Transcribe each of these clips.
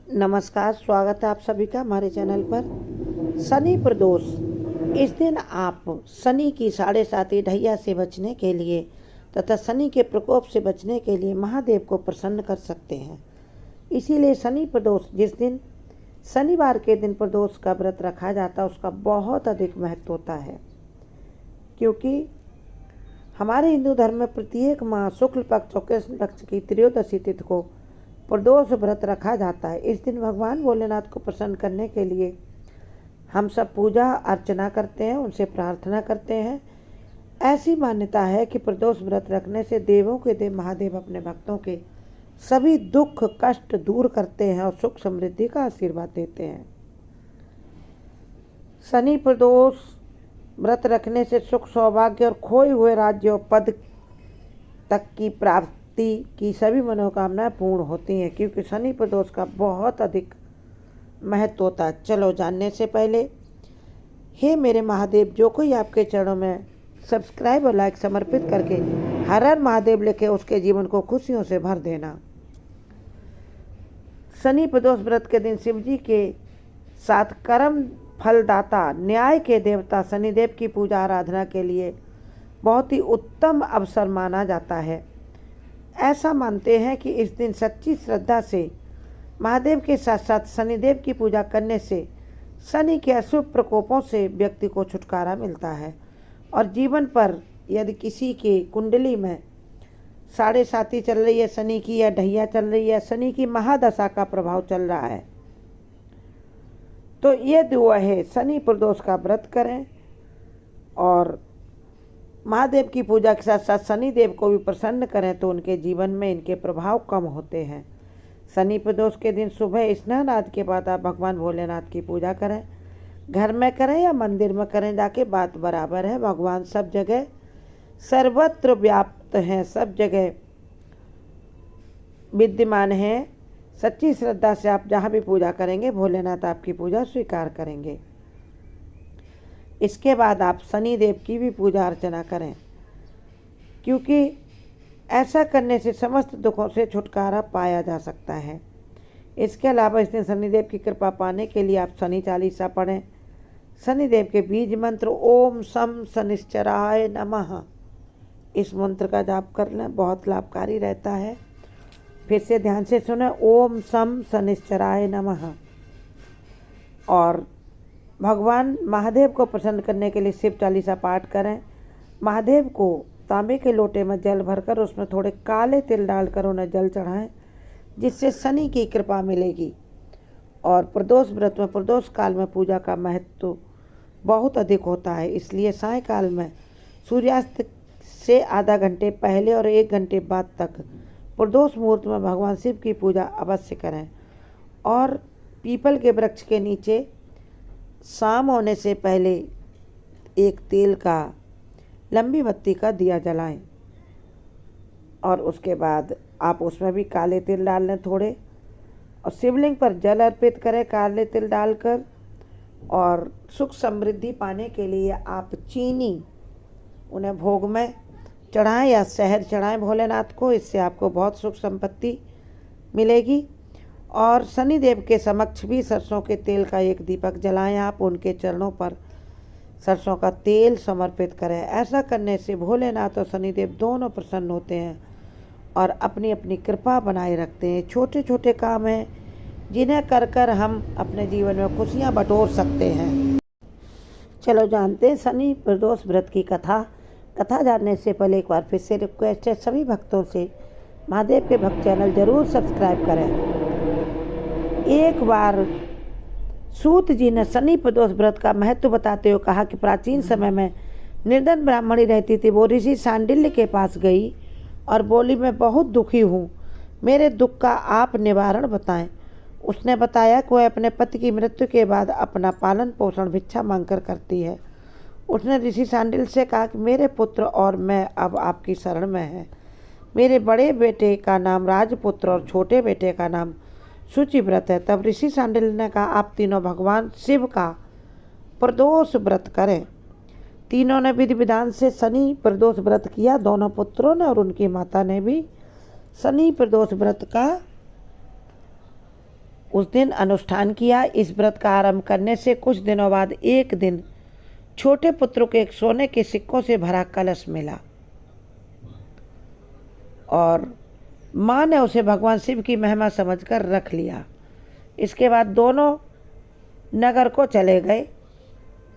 नमस्कार, स्वागत है आप सभी का हमारे चैनल पर। शनि प्रदोष। इस दिन आप शनि की 7.5 ढैया से बचने के लिए तथा शनि के प्रकोप से बचने के लिए महादेव को प्रसन्न कर सकते हैं। इसीलिए शनि प्रदोष, जिस दिन शनिवार के दिन प्रदोष का व्रत रखा जाता है, उसका बहुत अधिक महत्व होता है, क्योंकि हमारे हिंदू धर्म में प्रत्येक माह शुक्ल पक्ष और कृष्ण पक्ष की त्रयोदशी तिथि को प्रदोष व्रत रखा जाता है। इस दिन भगवान भोलेनाथ को प्रसन्न करने के लिए हम सब पूजा अर्चना करते हैं, उनसे प्रार्थना करते हैं। ऐसी मान्यता है कि प्रदोष व्रत रखने से देवों के देव महादेव अपने भक्तों के सभी दुख कष्ट दूर करते हैं और सुख समृद्धि का आशीर्वाद देते हैं। शनि प्रदोष व्रत रखने से सुख सौभाग्य और खोए हुए राज्य और पद तक की प्राप्ति की सभी मनोकामनाएं पूर्ण होती हैं, क्योंकि शनि प्रदोष का बहुत अधिक महत्व होता है। चलो जानने से पहले, हे मेरे महादेव, जो कोई आपके चरणों में सब्सक्राइब और लाइक समर्पित करके हर हर महादेव लिखे, उसके जीवन को खुशियों से भर देना। शनि प्रदोष व्रत के दिन शिव जी के साथ कर्म फलदाता न्याय के देवता शनिदेव की पूजा आराधना के लिए बहुत ही उत्तम अवसर माना जाता है। ऐसा मानते हैं कि इस दिन सच्ची श्रद्धा से महादेव के साथ साथ शनिदेव की पूजा करने से शनि के अशुभ प्रकोपों से व्यक्ति को छुटकारा मिलता है और जीवन पर यदि किसी के कुंडली में 7.5 चल रही है शनि की, या ढैया चल रही है, शनि की महादशा का प्रभाव चल रहा है, तो ये दुआ है शनि प्रदोष का व्रत करें और महादेव की पूजा के साथ साथ शनिदेव को भी प्रसन्न करें, तो उनके जीवन में इनके प्रभाव कम होते हैं। शनि प्रदोष के दिन सुबह स्नान आदि के बाद आप भगवान भोलेनाथ की पूजा करें। घर में करें या मंदिर में करें, जाके बात बराबर है। भगवान सब जगह सर्वत्र व्याप्त हैं, सब जगह विद्यमान हैं। सच्ची श्रद्धा से आप जहाँ भी पूजा करेंगे, भोलेनाथ आपकी पूजा स्वीकार करेंगे। इसके बाद आप शनिदेव की भी पूजा अर्चना करें, क्योंकि ऐसा करने से समस्त दुखों से छुटकारा पाया जा सकता है। इसके अलावा इस दिन शनिदेव की कृपा पाने के लिए आप शनि चालीसा पढ़ें। शनिदेव के बीज मंत्र ओम शम शनिश्चराय नमः, इस मंत्र का जाप कर लें, बहुत लाभकारी रहता है। फिर से ध्यान से सुने, ओम शम शनिश्चराय नमः। और भगवान महादेव को प्रसन्न करने के लिए शिव चालीसा पाठ करें। महादेव को तांबे के लोटे में जल भरकर उसमें थोड़े काले तिल डालकर उन्हें जल चढ़ाएं, जिससे शनि की कृपा मिलेगी। और प्रदोष व्रत में प्रदोष काल में पूजा का महत्व बहुत अधिक होता है, इसलिए सायंकाल में सूर्यास्त से आधा घंटे पहले और 1 घंटे बाद तक प्रदोष मुहूर्त में भगवान शिव की पूजा अवश्य करें। और पीपल के वृक्ष के नीचे शाम होने से पहले एक तेल का लंबी बत्ती का दिया जलाएं, और उसके बाद आप उसमें भी काले तिल डाल लें थोड़े, और शिवलिंग पर जल अर्पित करें काले तिल डालकर। और सुख समृद्धि पाने के लिए आप चीनी उन्हें भोग में चढ़ाएं या शहद चढ़ाएं भोलेनाथ को, इससे आपको बहुत सुख संपत्ति मिलेगी। और शनिदेव के समक्ष भी सरसों के तेल का एक दीपक जलाएं, आप उनके चरणों पर सरसों का तेल समर्पित करें। ऐसा करने से भोलेनाथ और शनिदेव दोनों प्रसन्न होते हैं और अपनी अपनी कृपा बनाए रखते हैं। छोटे छोटे काम हैं जिन्हें कर कर हम अपने जीवन में खुशियां बटोर सकते हैं। चलो जानते हैं शनि प्रदोष व्रत की कथा जानने से पहले एक बार फिर से रिक्वेस्ट है सभी भक्तों से, महादेव के भक्त चैनल जरूर सब्सक्राइब करें। एक बार सूत जी ने शनि प्रदोष व्रत का महत्व बताते हुए कहा कि प्राचीन समय में निर्धन ब्राह्मणी रहती थी। वो ऋषि सांडिल्य के पास गई और बोली, मैं बहुत दुखी हूँ, मेरे दुख का आप निवारण बताएं। उसने बताया कि वह अपने पति की मृत्यु के बाद अपना पालन पोषण भिक्षा मांगकर करती है। उसने ऋषि सांडिल्य से कहा कि मेरे पुत्र और मैं अब आपकी शरण में हैं। मेरे बड़े बेटे का नाम राजपुत्र और छोटे बेटे का नाम शुचिव्रत है। तब ऋषि सांडिल्य ने कहा, आप तीनों भगवान शिव का प्रदोष व्रत करें। तीनों ने विधि विधान से शनि प्रदोष व्रत किया। दोनों पुत्रों ने और उनकी माता ने भी शनि प्रदोष व्रत का उस दिन अनुष्ठान किया। इस व्रत का आरंभ करने से कुछ दिनों बाद एक दिन छोटे पुत्र को एक सोने के सिक्कों से भरा कलश मिला और माँ ने उसे भगवान शिव की महिमा समझकर रख लिया। इसके बाद दोनों नगर को चले गए।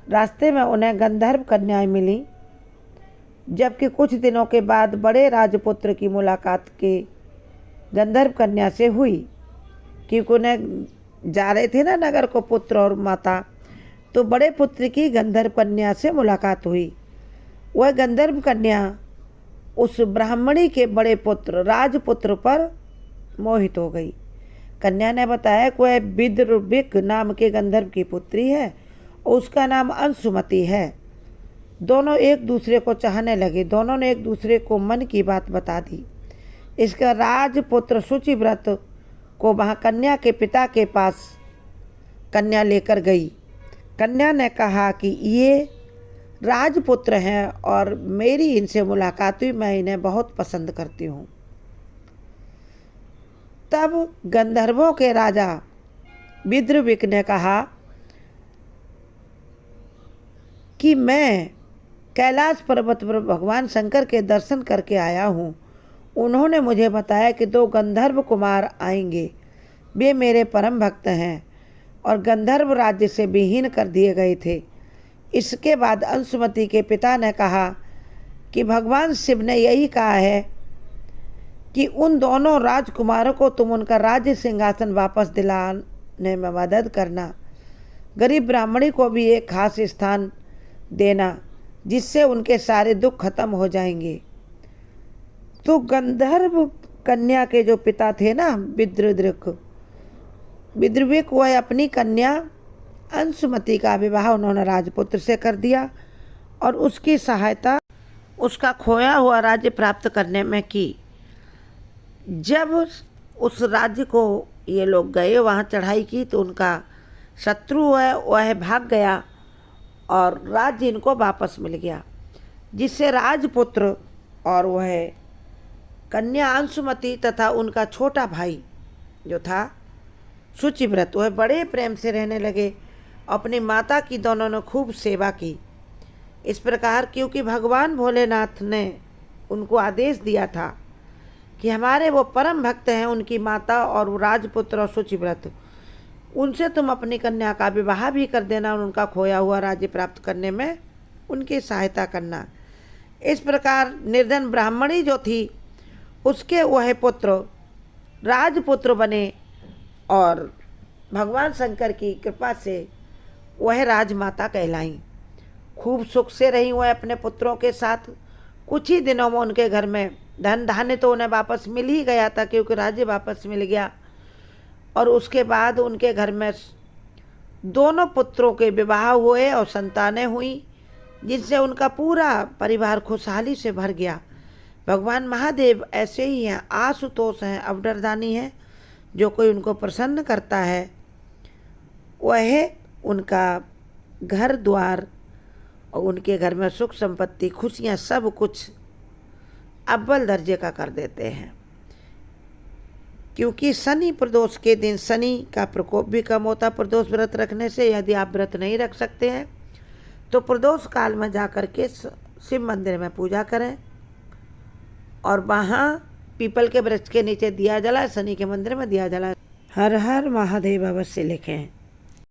रास्ते में उन्हें गंधर्व कन्याएं मिली, जबकि कुछ दिनों के बाद बड़े राजपुत्र की मुलाकात के गंधर्व कन्या से हुई, क्योंकि उन्हें जा रहे थे ना नगर को पुत्र और माता, तो बड़े पुत्र की गंधर्व कन्या से मुलाकात हुई। वह गंधर्व कन्या उस ब्राह्मणी के बड़े पुत्र राजपुत्र पर मोहित हो गई। कन्या ने बताया कि वह विद्रविक नाम के गंधर्व की पुत्री है और उसका नाम अंशुमति है। दोनों एक दूसरे को चाहने लगे। दोनों ने एक दूसरे को मन की बात बता दी। इसका राजपुत्र शुचिव्रत को वहाँ कन्या के पिता के पास कन्या लेकर गई। कन्या ने कहा कि ये राजपुत्र हैं और मेरी इनसे मुलाकात हुई, मैं इन्हें बहुत पसंद करती हूँ। तब गंधर्वों के राजा विद्रविक ने कहा कि मैं कैलाश पर्वत पर भगवान शंकर के दर्शन करके आया हूँ। उन्होंने मुझे बताया कि 2 गंधर्व कुमार आएंगे। वे मेरे परम भक्त हैं और गंधर्व राज्य से विहीन कर दिए गए थे। इसके बाद अंशुमति के पिता ने कहा कि भगवान शिव ने यही कहा है कि उन दोनों राजकुमारों को तुम उनका राज्य सिंहासन वापस दिलाने में मदद करना। गरीब ब्राह्मणी को भी एक खास स्थान देना, जिससे उनके सारे दुख खत्म हो जाएंगे। तो गंधर्व कन्या के जो पिता थे ना विद्रविक, वह अपनी कन्या अंशुमति का विवाह उन्होंने राजपुत्र से कर दिया और उसकी सहायता उसका खोया हुआ राज्य प्राप्त करने में की। जब उस राज्य को ये लोग गए, वहाँ चढ़ाई की, तो उनका शत्रु है वह भाग गया और राज्य इनको वापस मिल गया, जिससे राजपुत्र और वह कन्या अंशुमति तथा उनका छोटा भाई जो था शुचिव्रत, वह बड़े प्रेम से रहने लगे। अपनी माता की दोनों ने खूब सेवा की। इस प्रकार क्योंकि भगवान भोलेनाथ ने उनको आदेश दिया था कि हमारे वो परम भक्त हैं, उनकी माता और राजपुत्र और शुचिव्रत, उनसे तुम अपनी कन्या का विवाह भी कर देना और उनका खोया हुआ राज्य प्राप्त करने में उनकी सहायता करना। इस प्रकार निर्धन ब्राह्मणी जो थी, उसके वह पुत्र राजपुत्र बने और भगवान शंकर की कृपा से वह राजमाता कहलाईं। खूब सुख से रही वह अपने पुत्रों के साथ। कुछ ही दिनों में उनके घर में धन धान्य तो उन्हें वापस मिल ही गया था, क्योंकि राज्य वापस मिल गया। और उसके बाद उनके घर में दोनों पुत्रों के विवाह हुए और संतानें हुई, जिससे उनका पूरा परिवार खुशहाली से भर गया। भगवान महादेव ऐसे ही हैं, आशुतोष हैं, अवडरदानी हैं। जो कोई उनको प्रसन्न करता है वह उनका घर द्वार और उनके घर में सुख संपत्ति, खुशियाँ, सब कुछ अव्वल दर्जे का कर देते हैं। क्योंकि शनि प्रदोष के दिन शनि का प्रकोप भी कम होता। प्रदोष व्रत रखने से, यदि आप व्रत नहीं रख सकते हैं तो प्रदोष काल में जा कर के शिव मंदिर में पूजा करें और वहाँ पीपल के वृक्ष के नीचे दिया जलाए, शनि के मंदिर में दिया जलाए। हर हर महादेव अवश्य लिखें।